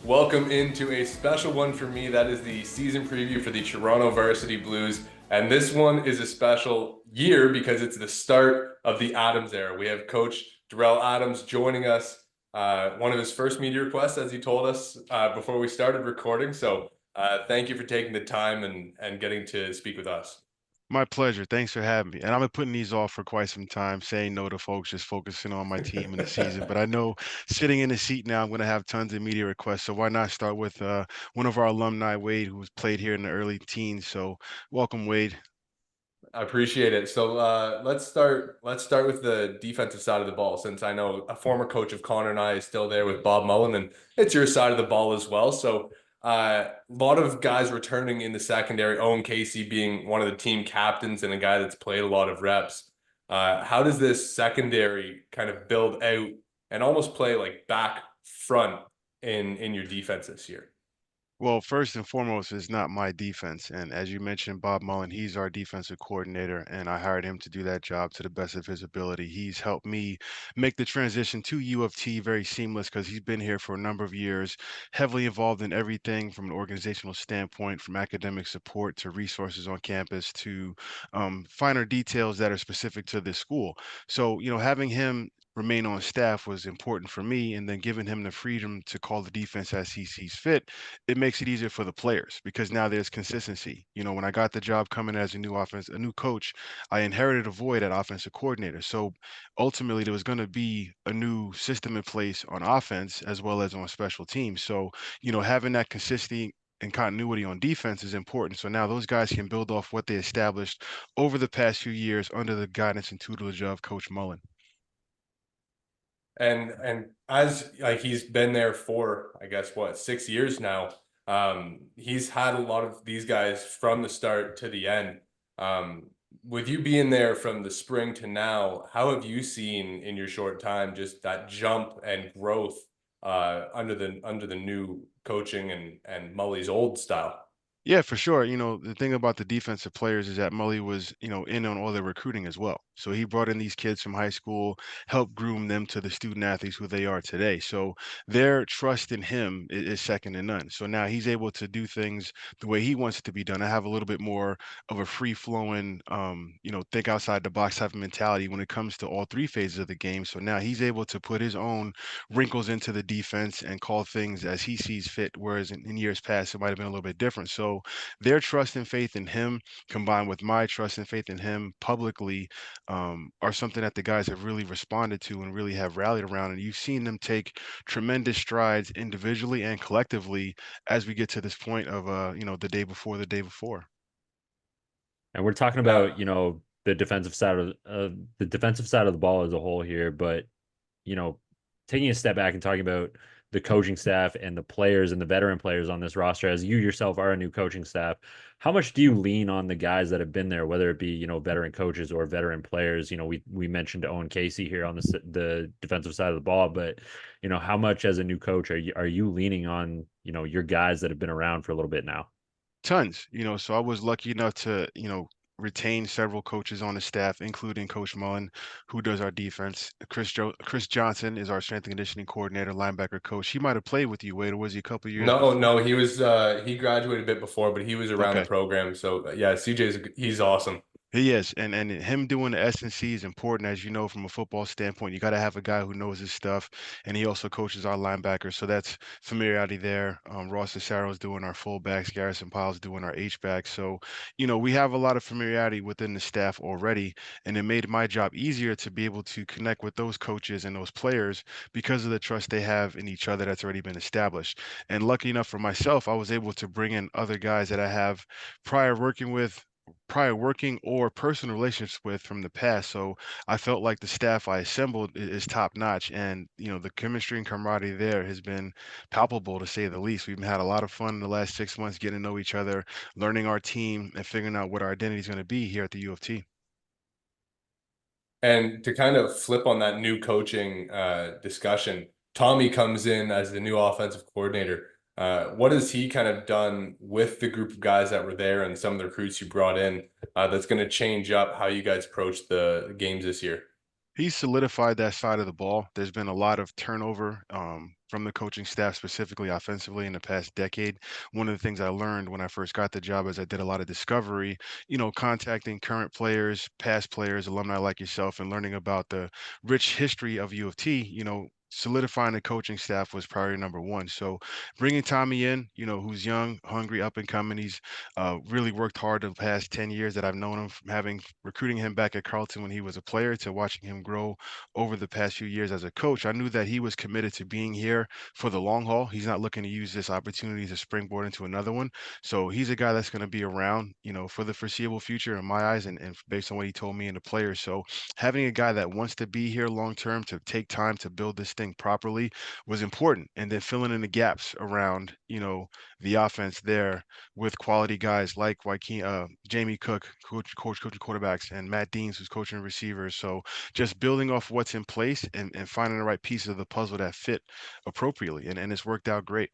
Welcome into a special one for me. That is the season preview for the Toronto Varsity Blues. And this one is a special year because it's the start of the Adams era. We have Coach Darrell Adams joining us. One of his first media requests, as he told us before we started recording. So thank you for taking the time and getting to speak with us. My pleasure. Thanks for having me. And I've been putting these off for quite some time, saying no to folks, just focusing on my team in the season. But I know sitting in the seat now, I'm going to have tons of media requests. So why not start with one of our alumni, Wade, who was played here in the early teens. So welcome, Wade. I appreciate it. So let's start. Let's start with the defensive side of the ball, since I know a former coach of Connor and I is still there with Bob Mullen, and it's your side of the ball as well. So a lot of guys returning in the secondary. Owen Casey being one of the team captains and a guy that's played a lot of reps. How does this secondary kind of build out and almost play like back front in your defense this year? Well, first and foremost, it's not my defense. And as you mentioned, Bob Mullen, he's our defensive coordinator, and I hired him to do that job to the best of his ability. He's helped me make the transition to U of T very seamless because he's been here for a number of years, heavily involved in everything from an organizational standpoint, from academic support to resources on campus to finer details that are specific to this school. So, having him remain on staff was important for me, and then giving him the freedom to call the defense as he sees fit, it makes it easier for the players because now there's consistency. When I got the job coming as a new coach, I inherited a void at offensive coordinator. So ultimately, there was going to be a new system in place on offense as well as on special teams. So, having that consistency and continuity on defense is important. So now those guys can build off what they established over the past few years under the guidance and tutelage of Coach Mullen. And as like he's been there for, I guess, what, 6 years now. He's had a lot of these guys from the start to the end. With you being there from the spring to now, how have you seen in your short time just that jump and growth under the new coaching and Mully's old style? Yeah, for sure. The thing about the defensive players is that Mully was, in on all their recruiting as well. So he brought in these kids from high school, helped groom them to the student athletes who they are today. So their trust in him is second to none. So now he's able to do things the way he wants it to be done. I have a little bit more of a free flowing, think outside the box type of mentality when it comes to all three phases of the game. So now he's able to put his own wrinkles into the defense and call things as he sees fit. Whereas in years past, it might have been a little bit different. So their trust and faith in him, combined with my trust and faith in him publicly, are something that the guys have really responded to and really have rallied around. And you've seen them take tremendous strides individually and collectively as we get to this point of, the day before the day before. And we're talking Now, about, the defensive side of the ball as a whole here, but you know, taking a step back and talking about the coaching staff and the players and the veteran players on this roster, as you yourself are a new coaching staff, how much do you lean on the guys that have been there, whether it be, veteran coaches or veteran players? We mentioned Owen Casey here on the defensive side of the ball, but how much as a new coach are you leaning on, your guys that have been around for a little bit now? Tons, so I was lucky enough to, retain several coaches on the staff, including Coach Mullen, who does our defense. Chris Johnson is our strength and conditioning coordinator, linebacker coach. He might have played with you, Wade, or was he a couple years no, before? no, he graduated a bit before, but he was around the Okay. program. So yeah, he's awesome. He is, and him doing the S&C is important, as you know, from a football standpoint. You got to have a guy who knows his stuff, and he also coaches our linebackers, so that's familiarity there. Ross Cesaro's doing our fullbacks, Garrison Piles doing our H-backs. So, we have a lot of familiarity within the staff already, and it made my job easier to be able to connect with those coaches and those players because of the trust they have in each other that's already been established. And lucky enough for myself, I was able to bring in other guys that I have prior working with prior working or personal relationships with from the past. So I felt like the staff I assembled is top notch. And, the chemistry and camaraderie there has been palpable to say the least. We've had a lot of fun in the last 6 months getting to know each other, learning our team, and figuring out what our identity is going to be here at the U of T. And to kind of flip on that new coaching discussion, Tommy comes in as the new offensive coordinator. What has he kind of done with the group of guys that were there and some of the recruits you brought in that's going to change up how you guys approach the games this year? He's solidified that side of the ball. There's been a lot of turnover from the coaching staff, specifically offensively, in the past decade. One of the things I learned when I first got the job is I did a lot of discovery, contacting current players, past players, alumni like yourself, and learning about the rich history of U of T. Solidifying the coaching staff was priority number one. So bringing Tommy in, who's young, hungry, up and coming. He's really worked hard the past 10 years that I've known him, from having recruiting him back at Carleton when he was a player to watching him grow over the past few years as a coach. I knew that he was committed to being here for the long haul. He's not looking to use this opportunity to springboard into another one. So he's a guy that's going to be around, for the foreseeable future in my eyes, and based on what he told me and the players. So having a guy that wants to be here long term to take time to build this thing properly was important. And then filling in the gaps around, the offense there with quality guys like Jamie Cook, coaching quarterbacks, and Matt Deans, who's coaching receivers. So just building off what's in place and finding the right pieces of the puzzle that fit appropriately. And it's worked out great.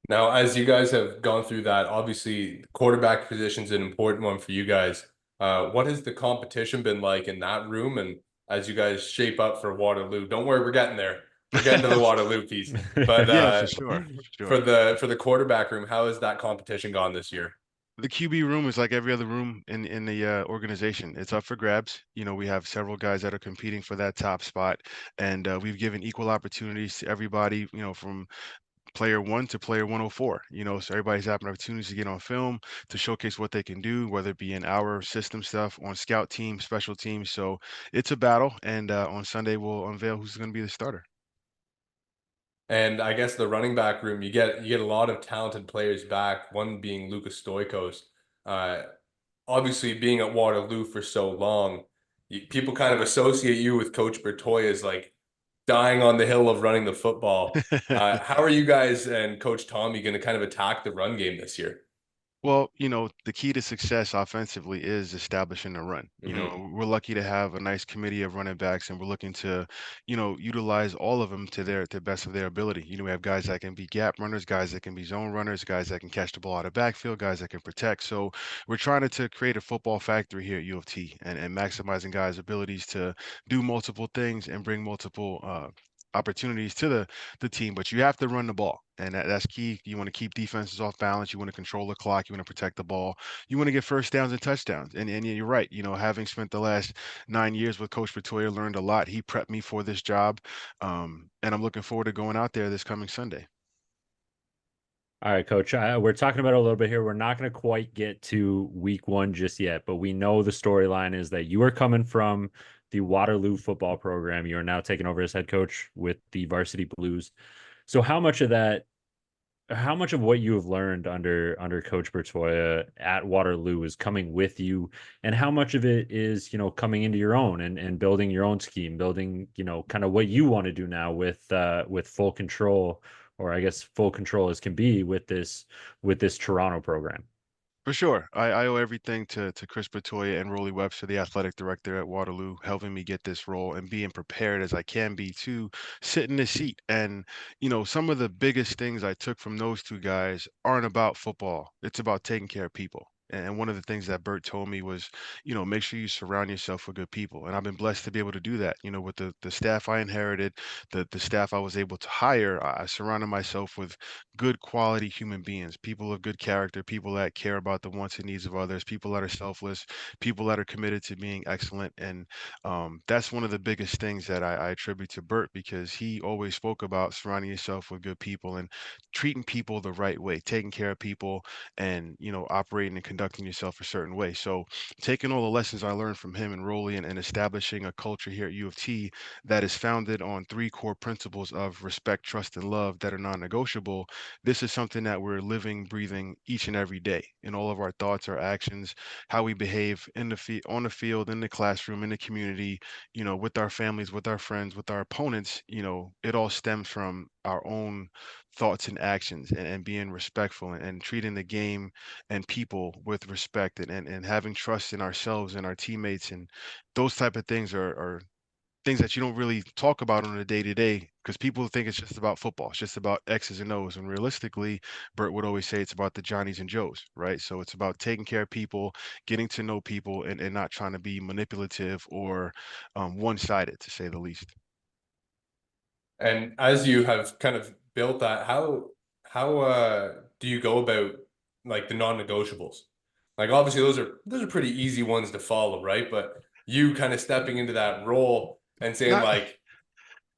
Now, as you guys have gone through that, obviously quarterback position is an important one for you guys. What has the competition been like in that room? And as you guys shape up for Waterloo, don't worry, we're getting there. We're getting to the Waterloo piece. But Yeah, for sure. For for sure. the quarterback room, how has that competition gone this year? The QB room is like every other room in the organization. It's up for grabs. We have several guys that are competing for that top spot, and we've given equal opportunities to everybody. From player one to player 104. So everybody's having opportunities to get on film to showcase what they can do, whether it be in our system stuff, on scout team, special teams. So it's a battle, and on Sunday we'll unveil who's going to be the starter. And I guess the running back room, you get a lot of talented players back. One being Lucas Stoikos. Uh, Obviously, being at Waterloo for so long, people kind of associate you with Coach Bertoy as like dying on the hill of running the football. How are you guys and Coach Tommy going to kind of attack the run game this year? Well, the key to success offensively is establishing a run. Hmm. We're lucky to have a nice committee of running backs, and we're looking to, utilize all of them to best of their ability. We have guys that can be gap runners, guys that can be zone runners, guys that can catch the ball out of backfield, guys that can protect. So we're trying to create a football factory here at U of T, and maximizing guys' abilities to do multiple things and bring multiple opportunities to the team, but you have to run the ball. And that's key. You want to keep defenses off balance. You want to control the clock. You want to protect the ball. You want to get first downs and touchdowns. And you're right. Having spent the last 9 years with Coach Bertoya, learned a lot. He prepped me for this job, and I'm looking forward to going out there this coming Sunday. All right, Coach. We're talking about it a little bit here. We're not going to quite get to week one just yet, but we know the storyline is that you are coming from the Waterloo football program. You are now taking over as head coach with the Varsity Blues. So how much of what you have learned under Coach Bertoya at Waterloo is coming with you, and how much of it is coming into your own and building your own scheme, building kind of what you want to do now with full control, or I guess full control as can be with this Toronto program. For sure. I owe everything to Chris Bertoya and Rolly Webster, the athletic director at Waterloo, helping me get this role and being prepared as I can be to sit in this seat. And, some of the biggest things I took from those two guys aren't about football. It's about taking care of people. And one of the things that Bert told me was, make sure you surround yourself with good people. And I've been blessed to be able to do that. With the staff I inherited, the staff I was able to hire, I surrounded myself with good quality human beings, people of good character, people that care about the wants and needs of others, people that are selfless, people that are committed to being excellent. And that's one of the biggest things that I attribute to Bert, because he always spoke about surrounding yourself with good people and treating people the right way, taking care of people, and operating and conducting yourself a certain way. So taking all the lessons I learned from him and Rolly, and establishing a culture here at U of T that is founded on three core principles of respect, trust, and love that are non-negotiable. This is something that we're living, breathing each and every day in all of our thoughts, our actions, how we behave on the field, in the classroom, in the community, with our families, with our friends, with our opponents. It all stems from our own thoughts and actions, and being respectful, and treating the game and people with respect, and having trust in ourselves and our teammates. And those type of things are things that you don't really talk about on a day to day because people think it's just about football. It's just about X's and O's. And realistically, Bert would always say it's about the Johnnies and Joes, right? So it's about taking care of people, getting to know people, and not trying to be manipulative or one sided, to say the least. And as you have kind of built that, how do you go about like the non-negotiables? Like obviously those are pretty easy ones to follow, right? But you kind of stepping into that role and saying Not like it's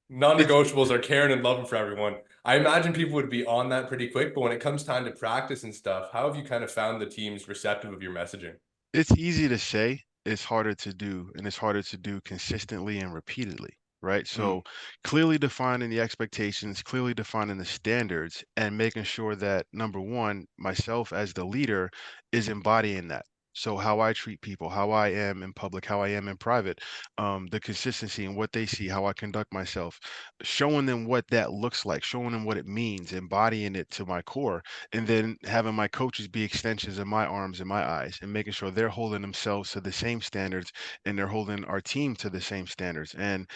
non-negotiables are caring and loving for everyone. I imagine people would be on that pretty quick, but when it comes time to practice and stuff, how have you kind of found the teams receptive of your messaging? It's easy to say, it's harder to do, and it's harder to do consistently and repeatedly, right? Mm, So clearly defining the expectations, clearly defining the standards, and making sure that number one, myself as the leader is embodying that. So how I treat people, how I am in public, how I am in private, the consistency and what they see, how I conduct myself, showing them what that looks like, showing them what it means, embodying it to my core, and then having my coaches be extensions of my arms and my eyes and making sure they're holding themselves to the same standards and they're holding our team to the same standards and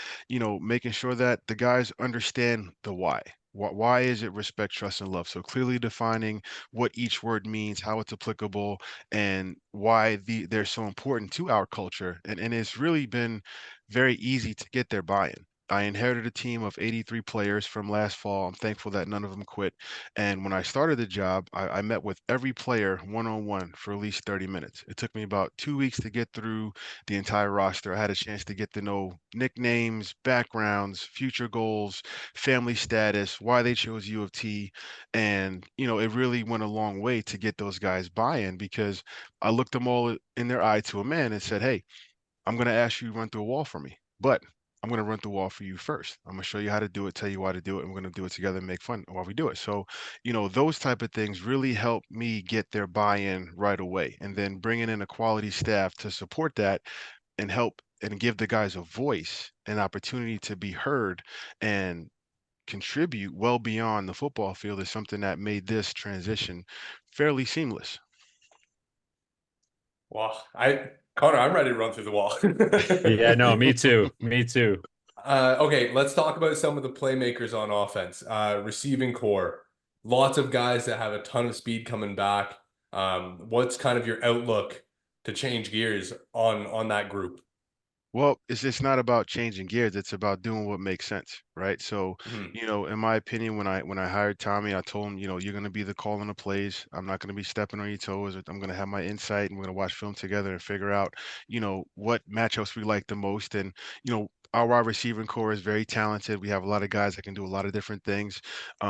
making sure that the guys understand the why. Why is it respect, trust, and love? So clearly defining what each word means, how it's applicable, and why they're so important to our culture. And it's really been very easy to get their buy-in. I inherited a team of 83 players from last fall. I'm thankful that none of them quit. And when I started the job, I met with every player one on one for at least 30 minutes. It took me about 2 weeks to get through the entire roster. I had a chance to get to know nicknames, backgrounds, future goals, family status, why they chose U of T. And, it really went a long way to get those guys buy in because I looked them all in their eye to a man and said, hey, I'm going to ask you to run through a wall for me, but I'm going to run through a wall for you first. I'm going to show you how to do it, tell you why to do it, and we're going to do it together and make fun while we do it. So, those type of things really help me get their buy-in right away. And then bringing in a quality staff to support that and help and give the guys a voice, an opportunity to be heard and contribute well beyond the football field is something that made this transition fairly seamless. well, Connor, I'm ready to run through the wall. Yeah, no, me too. Me too. Okay, let's talk about some of the playmakers on offense. Receiving core, lots of guys that have a ton of speed coming back. What's kind of your outlook to change gears on that group? Well, it's just not about changing gears. It's about doing what makes sense, right? So, Mhm. in my opinion, when I hired Tommy, I told him, you're going to be the call on the plays. I'm not going to be stepping on your toes. I'm going to have my insight, and we're going to watch film together and figure out, what matchups we like the most. And our wide receiving core is very talented. We have a lot of guys that can do a lot of different things.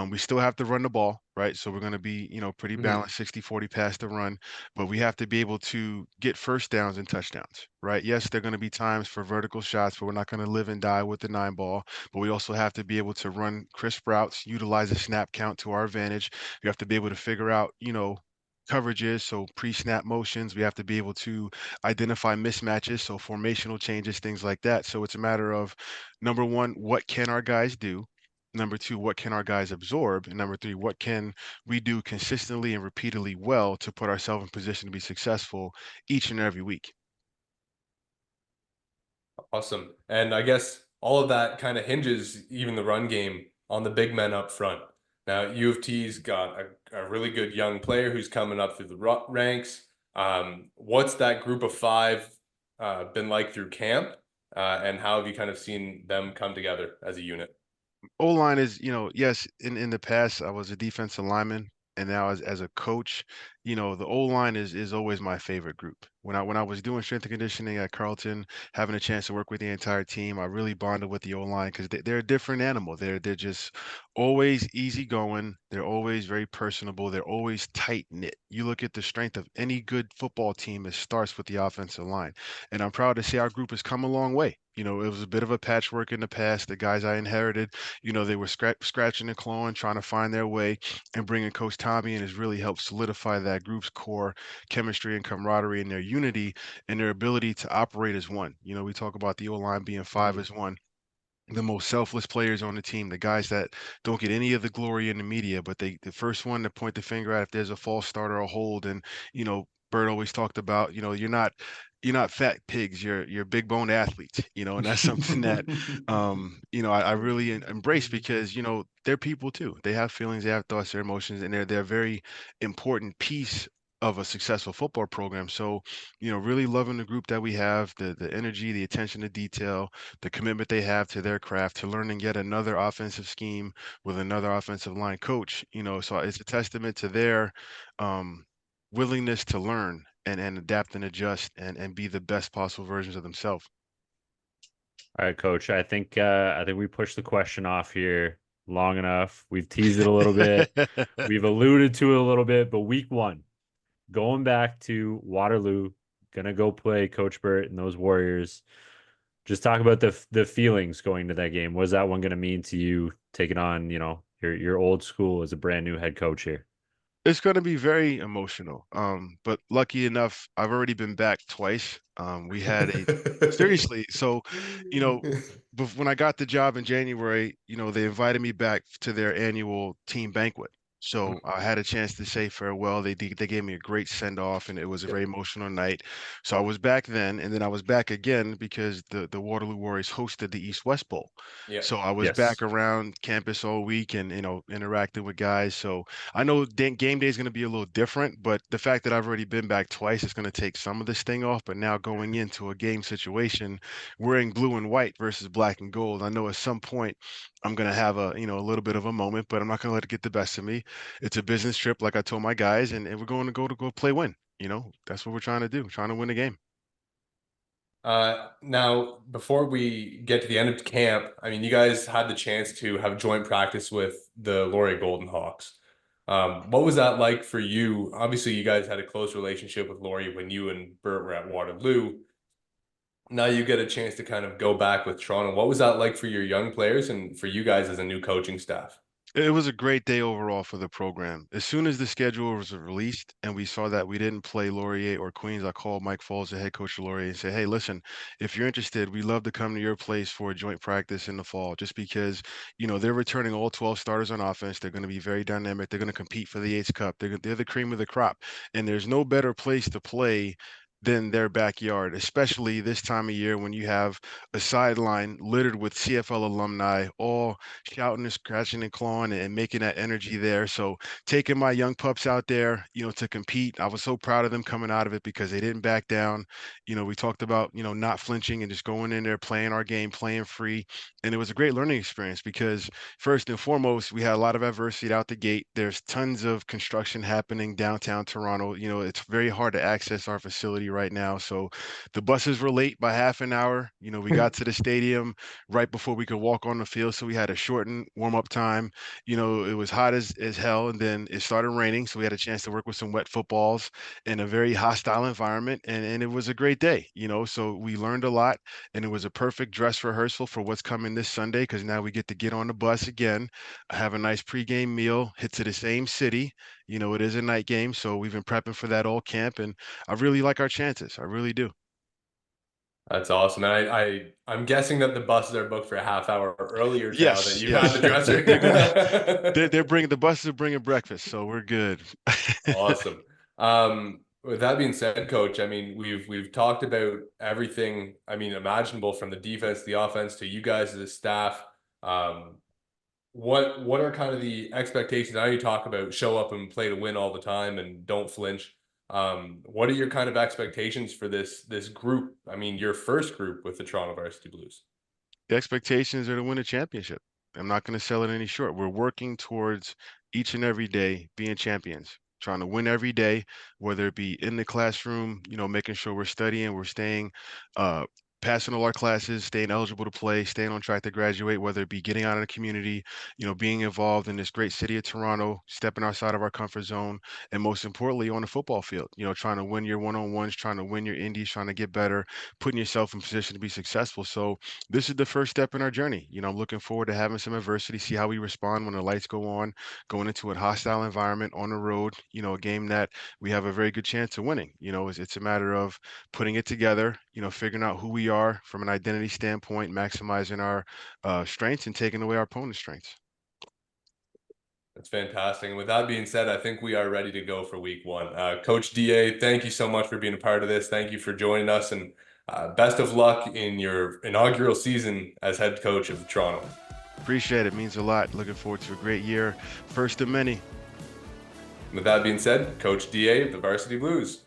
We still have to run the ball, right? So we're going to be, pretty Mhm. balanced, 60-40 pass to run, but we have to be able to get first downs and touchdowns, right? Yes, there are going to be times for vertical shots, but we're not going to live and die with the nine ball. But we also have to be able to run crisp routes, utilize the snap count to our advantage. We have to be able to figure out, coverages, so pre-snap motions. We have to be able to identify mismatches, so formational changes, things like that. So it's a matter of number one, what can our guys do? Number two, what can our guys absorb? And number three, what can we do consistently and repeatedly well to put ourselves in position to be successful each and every week? Awesome. And I guess all of that kind of hinges, even the run game, on the big men up front. Now, U of T's got a really good young player who's coming up through the ranks. What's that group of five been like through camp? And how have you kind of seen them come together as a unit? O-line is, yes, in the past I was a defensive lineman, and now as a coach, the O-line is always my favorite group. When I was doing strength and conditioning at Carlton, having a chance to work with the entire team, I really bonded with the O-line because they're a different animal. They're just always easygoing. They're always very personable. They're always tight knit. You look at the strength of any good football team, it starts with the offensive line, and I'm proud to say our group has come a long way. It was a bit of a patchwork in the past. The guys I inherited, they were scratching and clawing, trying to find their way, and bringing Coach Tommy in has really helped solidify that group's core chemistry and camaraderie and their unity and their ability to operate as one. We talk about the O line being five Mhm. as one. The most selfless players on the team, the guys that don't get any of the glory in the media, but the first one to point the finger at if there's a false start or a hold. And Bert always talked about, you're not you're not fat pigs, you're big boned athletes, and that's something that I really embrace because they're people too. They have feelings, they have thoughts, their emotions, and they're a very important piece of a successful football program. So, really loving the group that we have, the energy, the attention to detail, the commitment they have to their craft, to learning yet another offensive scheme with another offensive line coach. So it's a testament to their um, willingness to learn and adapt and adjust and be the best possible versions of themselves. All right, coach. I think we pushed the question off here long enough. We've teased it a little bit. We've alluded to it a little bit, but week one, going back to Waterloo, gonna go play Coach Burt and those Warriors. Just talk about the feelings going to that game. What is that one gonna mean to you taking on, your old school as a brand new head coach here? It's going to be very emotional. But lucky enough, I've already been back twice. We had a seriously, so you know, when I got the job in January, they invited me back to their annual team banquet. So I had a chance to say farewell. They gave me a great send off, and it was a very Yep. emotional night. So I was back then, and then I was back again because the Waterloo Warriors hosted the East West Bowl. Yep. So I was back Yes. around campus all week and interacting with guys. So I know game day is going to be a little different, but the fact that I've already been back twice is going to take some of this thing off. But now going into a game situation, wearing blue and white versus black and gold, I know at some point I'm going to have a little bit of a moment, but I'm not going to let it get the best of me. It's a business trip, like I told my guys, and we're going to go play win. That's what we're trying to do, trying to win the game. Now, before we get to the end of camp, I mean, you guys had the chance to have joint practice with the Laurier Golden Hawks. What was that like for you? Obviously, you guys had a close relationship with Laurier when you and Bert were at Waterloo. Now you get a chance to kind of go back with Toronto. What was that like for your young players and for you guys as a new coaching staff? It was a great day overall for the program. As soon as the schedule was released and we saw that we didn't play Laurier or Queens, I called Mike Falls, the head coach of Laurier, and said, "Hey, listen, if you're interested, we'd love to come to your place for a joint practice in the fall, just because, they're returning all 12 starters on offense. They're going to be very dynamic. They're going to compete for the Eighth Cup. They're the cream of the crop. And there's no better place to play than their backyard, especially this time of year when you have a sideline littered with CFL alumni, all shouting and scratching and clawing and making that energy there. So taking my young pups out there, to compete, I was so proud of them coming out of it because they didn't back down. We talked about, not flinching and just going in there, playing our game, playing free. And it was a great learning experience because first and foremost, we had a lot of adversity out the gate. There's tons of construction happening downtown Toronto. It's very hard to access our facility right now. So the buses were late by half an hour. We got to the stadium right before we could walk on the field. So we had a shortened warm up time. It was hot as hell. And then it started raining. So we had a chance to work with some wet footballs in a very hostile environment. And it was a great day. So we learned a lot. And it was a perfect dress rehearsal for what's coming this Sunday because now we get to get on the bus again, have a nice pregame meal, hit to the same city. It is a night game. So we've been prepping for that all camp. And I really like our chances. I really do. That's awesome. And I'm guessing that the buses are booked for a half hour earlier now that Yes, you've had yes. the dressing. They're bringing the buses are bringing breakfast, so we're good. Awesome. With that being said, coach, I mean, we've talked about everything, I mean, imaginable from the defense, the offense to you guys as a staff. Um, what are kind of the expectations? I know you talk about show up and play to win all the time and don't flinch. What are your kind of expectations for this group? I mean, your first group with the Toronto Varsity Blues. The expectations are to win a championship. I'm not going to sell it any short. We're working towards each and every day being champions, trying to win every day, whether it be in the classroom, making sure we're studying, we're staying, uh, passing all our classes, staying eligible to play, staying on track to graduate, whether it be getting out in the community, being involved in this great city of Toronto, stepping outside of our comfort zone, and most importantly, on the football field, trying to win your one-on-ones, trying to win your indies, trying to get better, putting yourself in position to be successful. So this is the first step in our journey. I'm looking forward to having some adversity, see how we respond when the lights go on, going into a hostile environment on the road, a game that we have a very good chance of winning. It's a matter of putting it together, figuring out who we are from an identity standpoint, maximizing our strengths and taking away our opponent's strengths. That's fantastic. And with that being said, I think we are ready to go for week one. Coach DA, thank you so much for being a part of this. Thank you for joining us, and best of luck in your inaugural season as head coach of Toronto. Appreciate it. Means a lot. Looking forward to a great year. First of many. With that being said, Coach DA of the Varsity Blues.